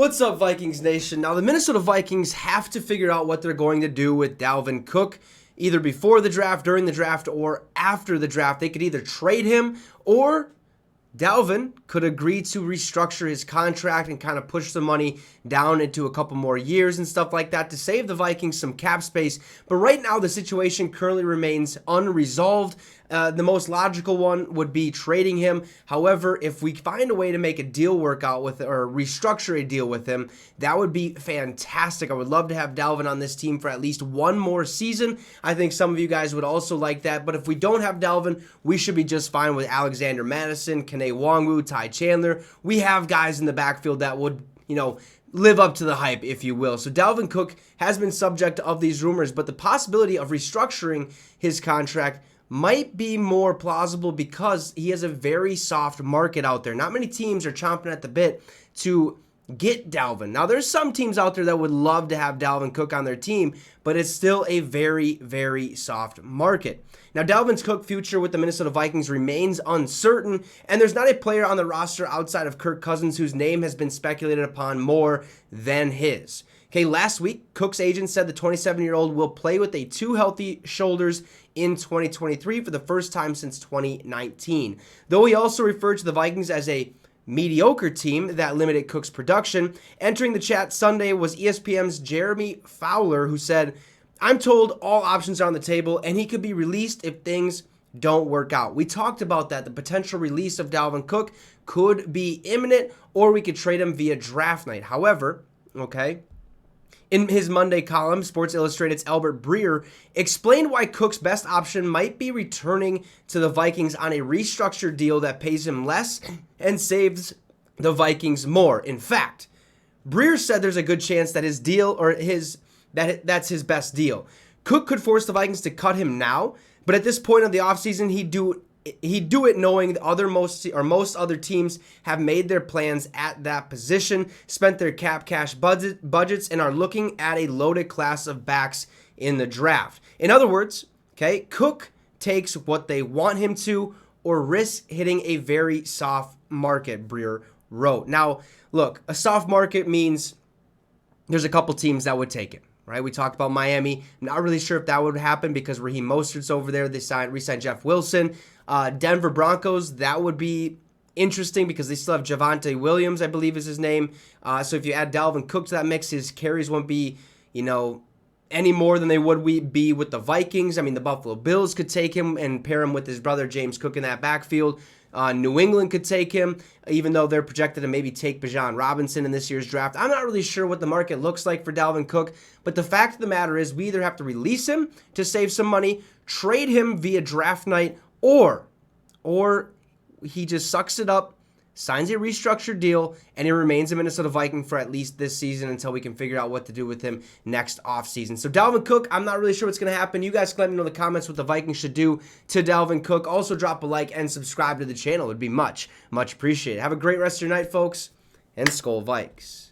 What's up, Vikings Nation? Now, the Minnesota Vikings have to figure out what they're going to do with Dalvin Cook, either before the draft, during the draft, or after the draft. They could either trade him, or Dalvin could agree to restructure his contract and kind of push the money down into a couple more years and stuff like that to save the Vikings some cap space. But right now, the situation currently remains unresolved. The most logical one would be trading him. However, if we find a way to make a deal work out with, or restructure a deal with him, that would be fantastic. I would love to have Dalvin on this team for at least one more season. I think some of you guys would also like that. But if we don't have Dalvin, we should be just fine with Alexander Madison, Kene Nwangwu, Ty Chandler. We have guys in the backfield that would, live up to the hype, if you will. So Dalvin Cook has been subject of these rumors, but the possibility of restructuring his contract might be more plausible because he has a very soft market out there. Not many teams are chomping at the bit to get Dalvin. Now, there's some teams out there that would love to have Dalvin Cook on their team, but it's still a very, very soft market. Now, Dalvin Cook's future with the Minnesota Vikings remains uncertain, and there's not a player on the roster outside of Kirk Cousins whose name has been speculated upon more than his. Okay, last week, Cook's agent said the 27-year-old will play with two healthy shoulders in 2023 for the first time since 2019. Though he also referred to the Vikings as a mediocre team that limited Cook's production. Entering the chat Sunday was ESPN's Jeremy Fowler, who said, "I'm told all options are on the table and he could be released if things don't work out." We talked about that. The potential release of Dalvin Cook could be imminent, or we could trade him via draft night. However, in his Monday column, Sports Illustrated's Albert Breer explained why Cook's best option might be returning to the Vikings on a restructured deal that pays him less and saves the Vikings more. In fact, Breer said there's a good chance that his deal, or that's his best deal. Cook could force the Vikings to cut him now, but at this point of the offseason, he'd do it knowing most other teams have made their plans at that position, spent their cap cash budgets, and are looking at a loaded class of backs in the draft. In other words, Cook takes what they want him to or risks hitting a very soft market, Breer wrote. Now, look, a soft market means there's a couple teams that would take it. Right, we talked about Miami. I'm not really sure if that would happen because Raheem Mostert's over there. They re-signed Jeff Wilson. Denver Broncos, that would be interesting because they still have Javonte Williams, I believe is his name. So if you add Dalvin Cook to that mix, his carries won't be, any more than they would be with the Vikings. I mean, the Buffalo Bills could take him and pair him with his brother James Cook in that backfield. New England could take him, even though they're projected to maybe take Bijan Robinson in this year's draft. I'm not really sure what the market looks like for Dalvin Cook, but the fact of the matter is we either have to release him to save some money, trade him via draft night, or he just sucks it up, signs a restructured deal, and he remains a Minnesota Viking for at least this season until we can figure out what to do with him next offseason. So Dalvin Cook, I'm not really sure what's going to happen. You guys can let me know in the comments what the Vikings should do to Dalvin Cook. Also, drop a like and subscribe to the channel. It would be much, much appreciated. Have a great rest of your night, folks, and SKOL Vikes.